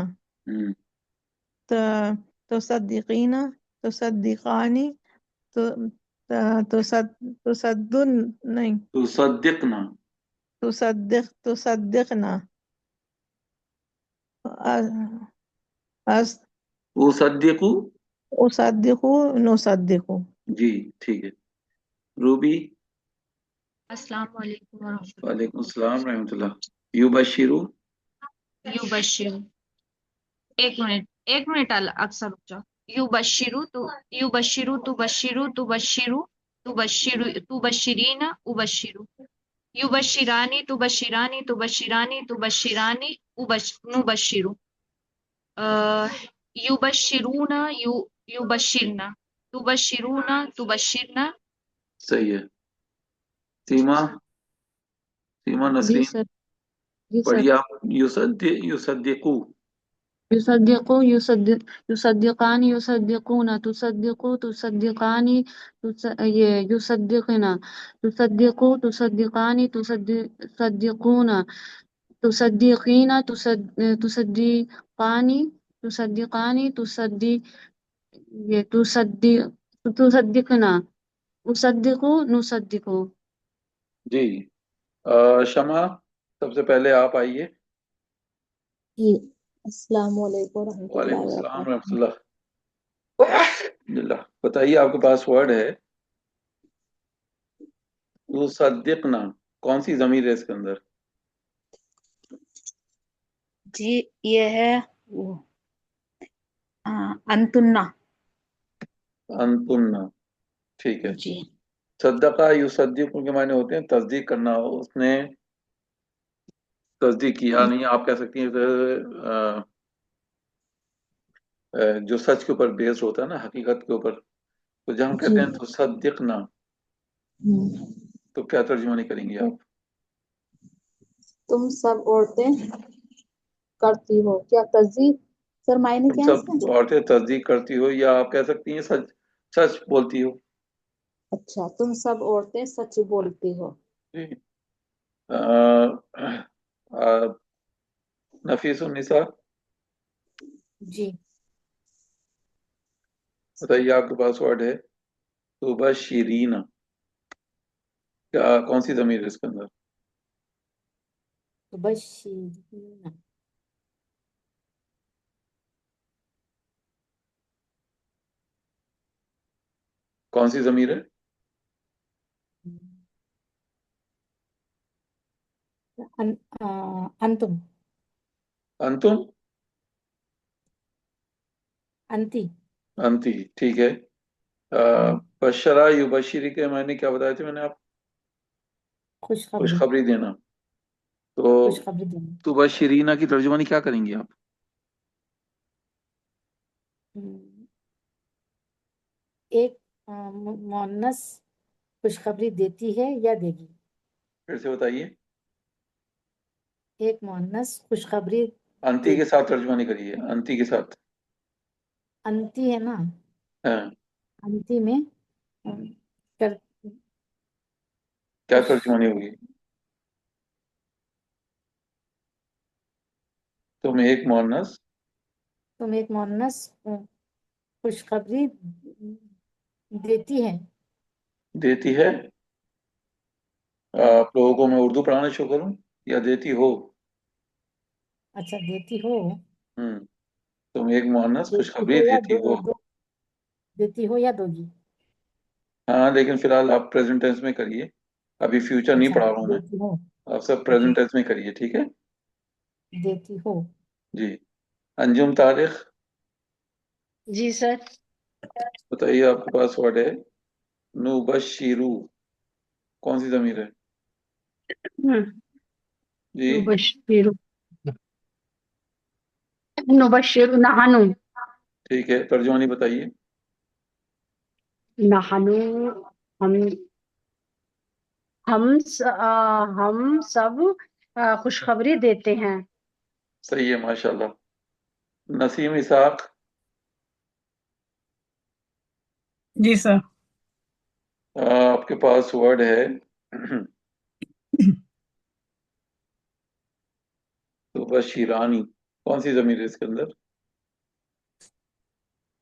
تصدقین تصدقانی تصدن نہیں تصدقنا. تصدقنا اصدقو. اصدقو نصدقو. جی ٹھیک ہے. روبی. السلام علیکم ورحمۃ اللہ. وعلیکم السلام رحمۃ اللہ. یبشرو. یبشر. ایک منٹ اکثر رک جاؤ. یبشرو یبشرو تبشرو تبشرو تبشرینا ابشرو. یبشرانی تبشرانی تبشرانی تبشرانی نبشرو. یبشرونا یبشرنا تبشرونا تبشرنا. صحیح ہے. सीमा सीमा जी नसरीन सर जी सर पढ़िए आप। युसद्दिकू युसद्दिकु युसद्दिकान युसद्दिकुना तुसद्दिकु तुसद्दिकानी ये युसद्दिकना तुसद्दिकु तुसद्दिकानी तुसद्दिकुना तुसद्दिकीना तुसद्दिकानी तुसद्दिकानी ये तुसद्दिकना उसद्दिकु नुसद्दिकु। जी। शमा सबसे पहले आप आइए। जी अस्सलाम वालेकुम रहमतुल्लाहि वालेकुम व सलाम बरकातहू। रहमतुल्लाह। बताइए आपके पास वर्ड है तुसद्दिकना, कौन सी ज़मीर है इसके अंदर? जी ये है वो अंतुन्ना। अंतुन्ना, ठीक है। जी सद्दका युसद्दिकु के मायने होते हैं तस्दीक करना, उसने तस्दीक किया नहीं। आप कह सकती हैं जो सच के ऊपर बेस्ड होता है ना, हकीकत के ऊपर, तो जब हम जी कहते हैं तुसद्दिकना हम्म। तो क्या तर्जुमा करेंगी आप? तुम सब औरतें करती हो क्या तस्दीक? सर मायने तुम क्या है सब इसका? औरतें तस्दीक करती हो, या आप कह सकती हैं सच सच बोलती हो। अच्छा तुम सब औरतें सच बोलती हो। जी। नफीस उन्निसा जी बताइए, आपके पास वर्ड है तुबशिरीना, क्या कौन सी ज़मीर है इसके अंदर? तुबश्शिरीना कौन सी ज़मीर है? अंतुम अंतुम, अंती अंती, ठीक है। बशरा युबशिरी के मायने क्या बताए थे मैंने आप? खुशखबरी खुशखबरी देना। तो खुशखबरी देना। तुबशिरीना की तर्जुमानी क्या करेंगी आप? हम्म, एक मुअन्नस खुशखबरी देती है या देगी। फिर से बताइए। एक मुअन्नस खुशखबरी अंती के देगी। साथ तर्जुमानी करिए, अंती के साथ। अंती है ना, हाँ, अंती में कर क्या खुश तर्जुमानी होगी? तुम एक मुअन्नस तुम एक मुअन्नस खुशखबरी देती है। देती है। आप लोगों को मैं उर्दू पढ़ाना शुरू करूं या देती हो? अच्छा देती हो। हम्म। तुम एक मुअन्नस देती खुशखबरी हो या देती हो। देती हो या दोगी। हाँ, लेकिन फिलहाल आप प्रेजेंट टेंस में करिए, अभी फ्यूचर नहीं अच्छा पढ़ा रहा हूँ मैं। देती हो। आप सब ओके प्रेजेंट टेंस में करिए, ठीक है? देती हो। जी। अंजुम तारिक जी सर। बताइए, आपके पास वर्ड है नुबशिरू, कौन सी ज़मीर है? जी। नुबश्शिरु नुबश्शिरु नहनु ठीक है, तर्जुमानी बताइए। नहनु हम हम सब खुशखबरी देते हैं। सही है, माशाल्लाह। नसीम इसाक जी सर। आपके पास वर्ड है तुबशिरानी, कौन सी ज़मीर है इसके अंदर?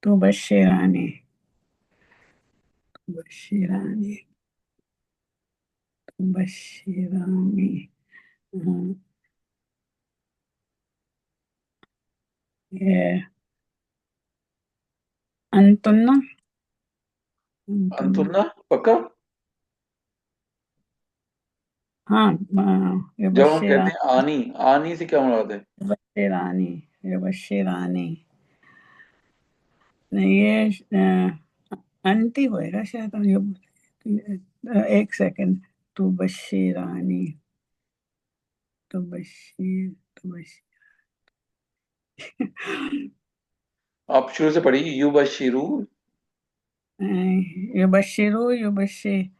तो बशीरानी बशीरानी बशीरानी हाँ, ये अंतुन्ना अंतुन्ना अंतुन्ना, पक्का? हाँ ये जब हम कहते बशीरा हैं आनी, आनी से क्या मुराद है? बशीरानी ये बशीरानी नहीं ये अंती होएगा शायद। एक सेकंड। तो बशीरानी तो बशीर तो बशीर आप शुरू से पढ़िए, युबशिरू। ये बशीरो ये बशी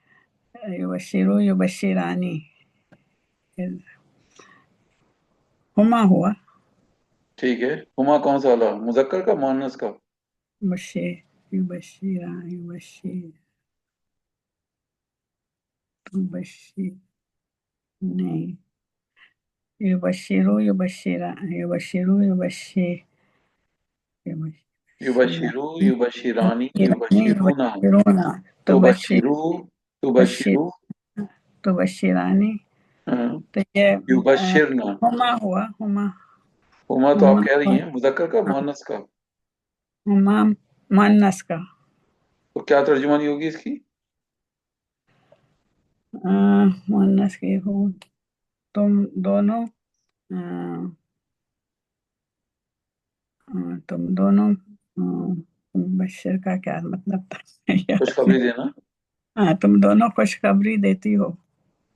युबशिरु युबशिरानी, हुमा हुआ, ठीक है। हुमा कौन सा वाला, मुजक्कर का मुअन्नस का? बशे युबशिरा युबशिर युबशिर नहीं, युबशिरु युबशिरा युबशिरु युबशिर युबशिरु युबशिरानी युबशिरानी युबशिरूना, युबशिरूना, तुबशिरू तुबशिरू, तुबशिरानी। हाँ, तो ये युबशिरना। हुमा हुआ, हुमा हुमा तो आप हुमा कह रही हैं, मुजक्कर का मुअन्नस का? हुमा मुअन्नस का। तो क्या तर्जुमानी होगी इसकी? मुअन्नस की हो, तुम दोनों, तुम दोनों, बशर का क्या मतलब था? खुशखबरी देना। हाँ, तुम दोनों खुशखबरी देती हो।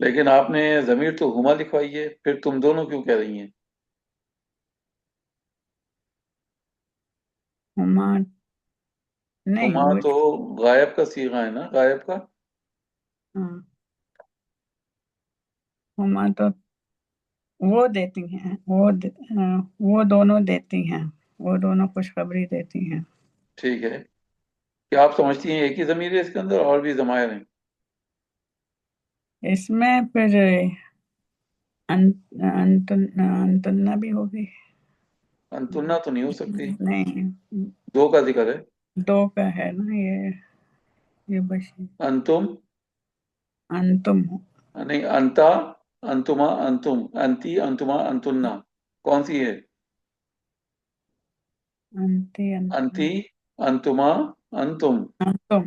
लेकिन आपने जमीर तो हुमा लिखवाई है, फिर तुम दोनों क्यों कह रही हैं? हुमा नहीं, हुमा वो तो गायब का सीगा है ना, गायब का। हाँ, हुमा तो वो देती हैं, वो दोनों देती हैं, वो दोनों खुशखबरी देती हैं। ठीक है। क्या आप समझती हैं एक ही जमीर है इसके अंदर, और भी जमायर हैं? इसमें फिर अंतुन्ना भी होगी। अंतुन्ना तो नहीं हो सकती, नहीं, दो का जिक्र है। दो का है ना ये बशी अंतुम, अंतुम, नहीं अंता, अंतुमा, अंतुम, अंती, अंतुमा, अंतुन्ना, कौन सी है? अंती अंती, अंतुमा, अंतुम, अंतुम,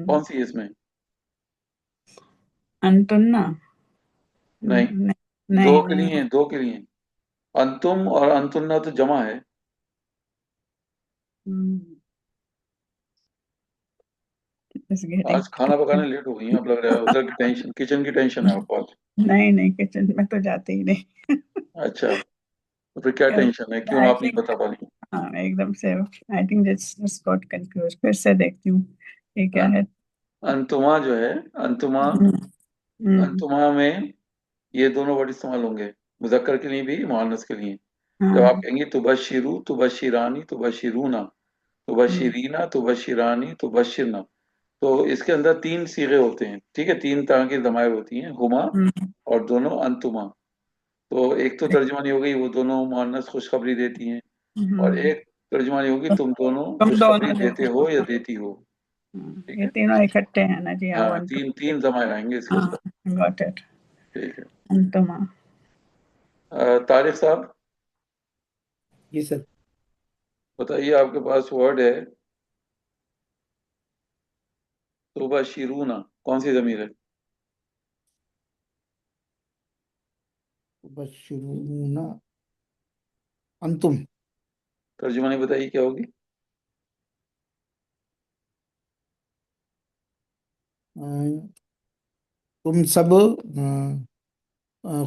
कौन सी है इसमें? अंतुन्ना नहीं, नहीं, दो नहीं के नहीं। लिए हैं, दो के लिए हैं। अंतुम और अंतुन्ना तो जमा है। हम्म, just getting आज खाना पकाने लेट हो गई हैं, अब लग रहा है उधर की टेंशन, किचन की टेंशन है आपको आज। नहीं, किचन में तो जाते ही नहीं। अच्छा, तो फिर क्या टेंशन है, क्यों आई आप नहीं थिंक, बता पा रही? हाँ एकदम से, I think just got confuse, फिर से देखती हूँ ये क्या है। अंतुमा जो है, अंतुमा, हम्म, अंतुमा में ये दोनों वर्ड इस्तेमाल होंगे, मुजक्कर के लिए भी, मुअन्नस के लिए। जब आप हाँ, कहेंगे तुबशिरू तुबशिरानी तुबशिरूना, हम्म, तुबशिरीना तुबशिरानी तुबशिरना, तो इसके अंदर तीन सीगे होते हैं, ठीक है, तीन तरह की जमायर होती हैं, हुमा हम्म, और दोनों अंतुमा। तो एक तो तर्जुमानी हो गई वो दोनों मुअन्नस खुशखबरी देती हैं, और हम्म, एक तर्जुमानी होगी तुम दोनों तुम खुशखबरी दोनों देते देते हो या हो। देती हो। ठीक ये है, तीनों इकट्ठे हैं ना जी, हाँ, हाँ, वन टू। तीन तीन जमायर आएंगे इसके हाँ, ऊपर। Got it. ठीक है। अंतुमा। तारिक साहब, जी सर। बताइए, आपके पास वर्ड है तुबशिरूना, कौन सी जमीर है? बशरूना, अंतुम। तर्जुमानी बताइए क्या होगी? अ, तुम सब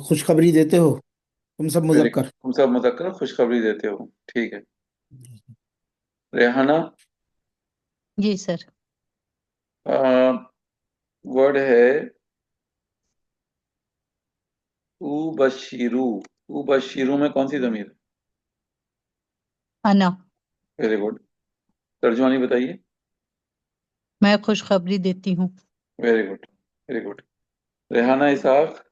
खुशखबरी देते हो, तुम सब वेरी, मुजक्कर। तुम सब मुजक्कर खुशखबरी देते हो, ठीक है। रेहाना, जी सर। वर्ड है उबशिरू, उबशिरू में कौन सी जमीर है? अना, वेरी गुड। तर्जुमानी बताइए। मैं खुशखबरी देती हूँ। Very good, very good. Rehana Ishaq,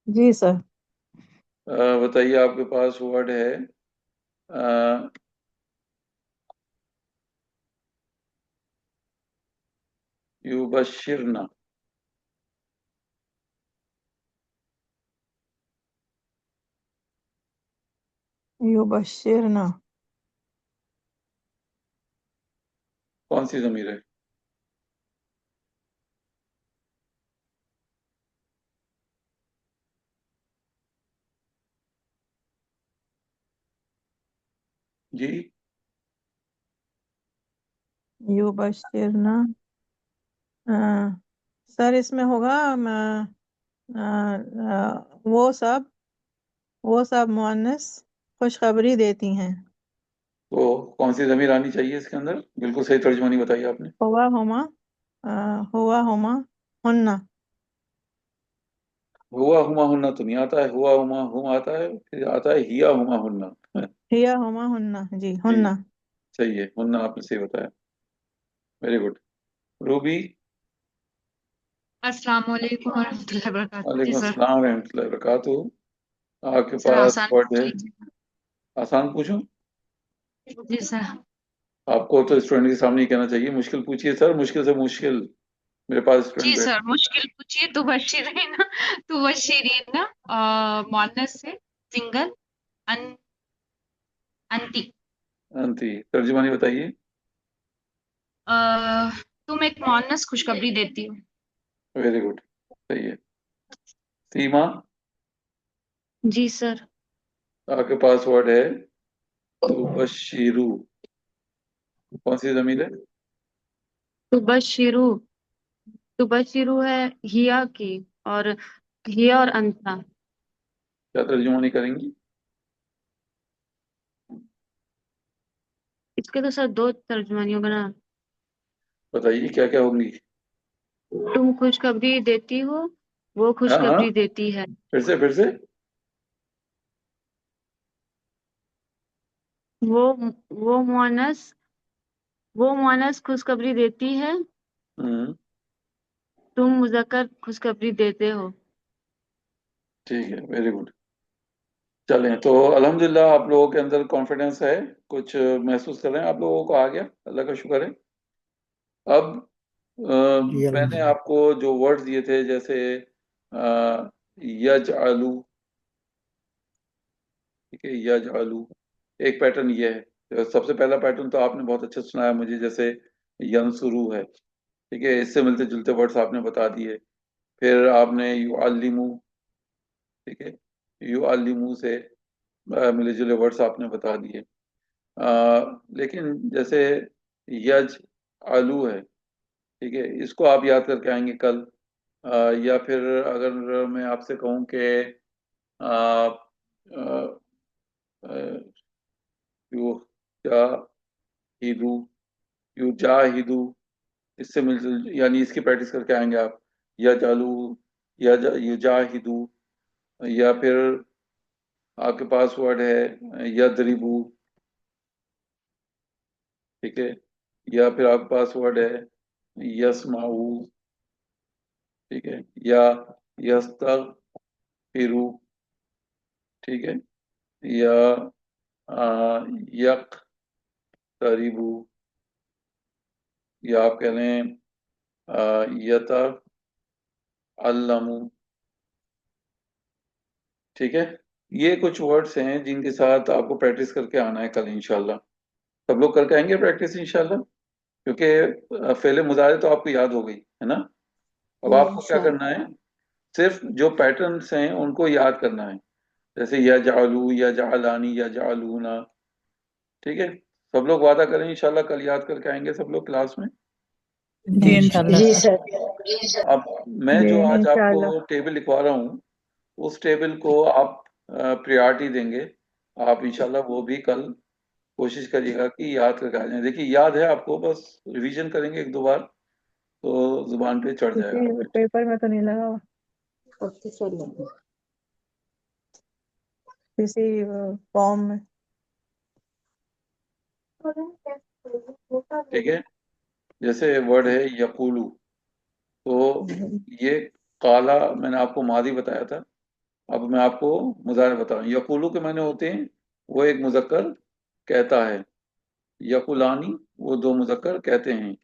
जी सर। बताइए, आपके पास वर्ड है अ, युबशिरना, युबशिरना, कौन सी जमीर है? जी, युबशिरना। सर इसमें होगा वो सब मुअन्नस खुशखबरी देती हैं। तो कौन सी जमीर आनी चाहिए इसके अंदर? बिल्कुल सही तर्जुमानी बताई आपने। हुआ हुमा, हुआ हुमा हुन्ना हुआ हुमा हुन्ना तो नहीं आता है, हुआ हुमा हुम आता है, फिर आता है हिया हुमा हुन्ना। हिया हुमा हुन्ना जी जी हुन्ना। सही है, हुन्ना आपने सही बताया, वेरी गुड। रूबी। अस्सलाम वालेकुम वरहमतुल्लाहि वबरकातुहू। जी वालेकुम सर। अस्सलाम रहमतुल्लाहि वबरकातुहू। आपके सर पास आसान वर्ड पूछ है, लीजिए। आसान पूछूं? जी सर। आपको तो स्टूडेंट के सामने ही कहना चाहिए, मुश्किल पूछिए सर, मुश्किल से मुश्किल। मेरे पास जी स्टूडेंट सर बैठे। मुश्किल पूछिए। तो बशीरीन तो बशीरीन मुअन्नस से सिंगल अन अंती। अंती, तर्जुमानी बताइए। तुम एक मुअन्नस खुशखबरी देती हो। वेरी गुड, सही है। सीमा, जी सर। आपके पास वर्ड है तुबशिरू, कौन सी जमीर है? तुबशिरू, तुबशिरू है हिया की, और हिया और अंता। क्या तर्जुमानी करेंगी? इसके तो सर दो तर्जुमानी होगा ना। बताइए क्या क्या होंगी। तुम खुशखबरी देती हो, वो हाँ हाँ, खुशखबरी देती है। फिर से। वो वो मुअन्नस वो मुअन्नस खुशखबरी देती है, हम्म, तुम मुज़क्कर खुशखबरी देते हो। ठीक है, वेरी गुड। चलें, तो अल्हम्दुलिल्लाह आप लोगों के अंदर कॉन्फिडेंस है, कुछ महसूस कर रहे हैं, आप लोगों को आ गया, अल्लाह का शुक्र है। अब जी मैंने अल्हम्दुलिल्लाह। आपको जो वर्ड्स दिए थे, जैसे यजअलू, ठीक है, यजअलू, एक पैटर्न ये है। तो सबसे पहला पैटर्न तो आपने बहुत अच्छा सुनाया मुझे, जैसे यंसुरू है, ठीक है, इससे मिलते जुलते वर्ड्स आपने बता दिए। फिर आपने युअल्लिमू, ठीक है, युअल्लिमू से मिले जुले वर्ड्स आपने बता दिए। लेकिन जैसे यज आलू है, ठीक है, इसको आप याद करके आएंगे कल। या फिर अगर मैं आपसे कहूँ कि यू जाहिदू, यू जाहिदू, इससे मिल यानी इसकी प्रैक्टिस करके आएंगे आप। या जालू, यू जाहिदू, या फिर आपके पास वर्ड है यदरिबू, ठीक है, या फिर आपके पास वर्ड है यस्माऊ, ठीक है, या यस्तगफिरू, ठीक है, या यक्तरिबू, या आप कह लें यतअल्लमू, ठीक है। ये कुछ वर्ड्स हैं जिनके साथ आपको प्रैक्टिस करके आना है कल इंशाल्लाह। सब लोग करके आएंगे प्रैक्टिस इंशाल्लाह, क्योंकि फेले मुजारे तो आपको याद हो गई है ना। अब आपको क्या करना है, सिर्फ जो पैटर्न्स हैं उनको याद करना है, जैसे या जालू, या जालानी, या जालूना, ठीक है। सब लोग वादा करें इंशाल्लाह कल याद करके आएंगे सब लोग क्लास में। जी इंशाल्लाह जी इंशाल्लाह। सर। अब मैं जी जो आज इंशाल्लाह। आपको टेबल लिखवा रहा हूँ, उस टेबल को आप प्रायोरिटी देंगे। आप इंशाल्लाह वो भी कल कोशिश करिएगा कि याद करके आ जाए। देखिए याद है आपको, बस रिवीजन करेंगे एक दो बार तो जुबान पे चढ़ जाएगा किसी आपके। पेपर में तो नहीं लगा हुआ, ओके सर। किसी फॉर्म में। ठीक है, जैसे वर्ड है यकूलू, तो ये काला मैंने आपको मादी बताया था, अब मैं आपको मुजारे बता रहा हूँ। यकूलू के माने होते हैं वो एक मुजक्कर कहता है, यकुलानी वो दो मुजक्कर कहते हैं,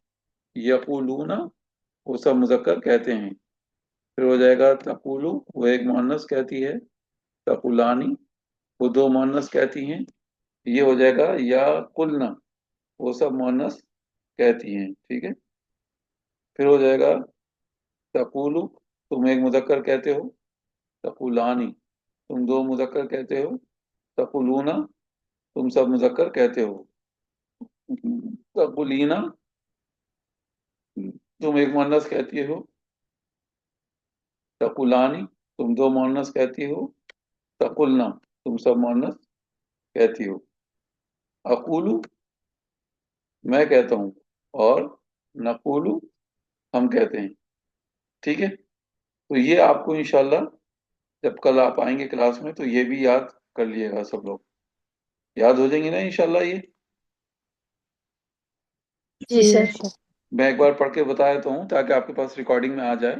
यकुलूना वो सब मुजक्कर कहते हैं। फिर हो जाएगा तकुलू, वो एक मुअन्नस कहती है, तकुलानी वो दो मुअन्नस कहती हैं। ये हो जाएगा या कुलना, वो सब मुअन्नस कहती हैं, ठीक है। फिर हो जाएगा तकुलू, तुम एक मुजक्कर कहते हो, तकुलानी तुम दो मुजक्कर कहते हो, तकुलूना तुम सब मुजक्कर कहते हो, तकुलीना तुम एक मुअन्नस कहती हो, तकुलानी तुम दो मुअन्नस कहती हो, तकुलना तुम सब मुअन्नस कहती हो। अकूलू मैं कहता हूँ, और नकूलू हम कहते हैं। ٹھیک ہے، تو یہ آپ کو انشاءاللہ جب کل آپ آئیں گے کلاس میں تو یہ بھی یاد کر لیے گا، سب لوگ یاد ہو جائیں گے نا انشاءاللہ یہ. جی سر. میں ایک بار پڑھ کے بتا دیتا ہوں تاکہ آپ کے پاس ریکارڈنگ میں آ جائے،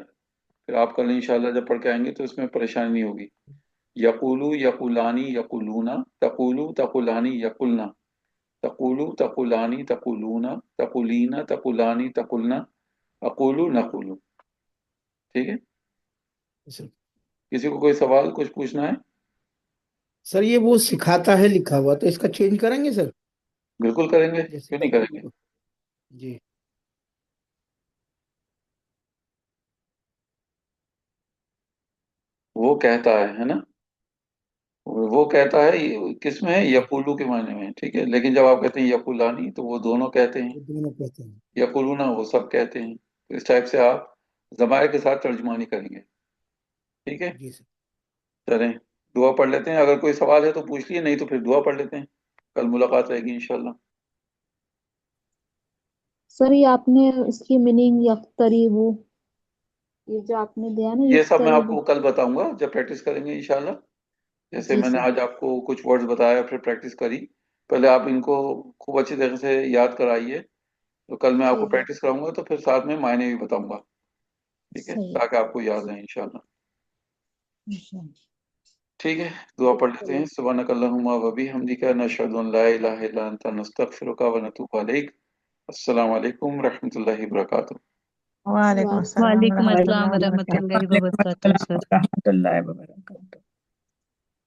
پھر آپ کل انشاءاللہ جب پڑھ کے آئیں گے تو اس میں پریشانی نہیں ہوگی. یقولو یقولانی یقولونا، تقولو تقولانی یقولنا، تقولو تقولانی تقولونا، تقولینا تقولانی تقولنا، اقولو نقولو. ٹھیک ہے، سر کسی کو کوئی سوال کچھ پوچھنا ہے؟ سر یہ وہ سکھاتا ہے لکھا ہوا تو اس کا چینج کریں گے سر؟ بالکل کریں گے، جیسے کیوں نہیں کریں گے. جی وہ کہتا ہے نا، وہ کہتا ہے کس میں ہے؟ یقولو کے معنی میں. ٹھیک ہے، لیکن جب آپ کہتے ہیں یقولانی تو وہ دونوں کہتے ہیں، وہ دونوں کہتے ہیں. یقولونا وہ سب کہتے ہیں. تو اس ٹائپ سے آپ ضمائر کے ساتھ ترجمانی کریں گے. ٹھیک ہے، جی سر. چلیں دعا پڑھ لیتے ہیں. اگر کوئی سوال ہے تو پوچھ لیے، نہیں تو پھر دعا پڑھ لیتے ہیں. کل ملاقات رہے گی انشاءاللہ. سر یہ آپ نے اس کی میننگ یقتریبو، یہ جو آپ نے دیا نا یہ سب میں آپ یقتریبو، کو کل بتاؤں گا جب پریکٹس کریں گے انشاءاللہ. جیسے جی میں نے سر. آج آپ کو کچھ ورڈز بتایا پھر پریکٹس کری، پہلے آپ ان کو خوب اچھی طرح سے یاد کرائیے. تو کل میں آپ کو جی پریکٹس کراؤں گا تو پھر ساتھ میں معنی بھی بتاؤں گا. ٹھیک ہے، صحیح. تاکہ آپ کو یاد رہے انشاءاللہ. ٹھیک ہے، دعا پڑھ لیتے ہیں. سبحانک اللہم و بحمدک، نشہد ان لا الہ الا انت، نستغفرک و نتوب الیک. السلام علیکم ورحمۃ اللہ وبرکاتہ. وعلیکم السلام وعلیکم ورحمۃ السلام اللہ ورحمۃ وبرکاتہ. اللہ وبرکاتہ سر. ورحمۃ اللہ وبرکاتہ.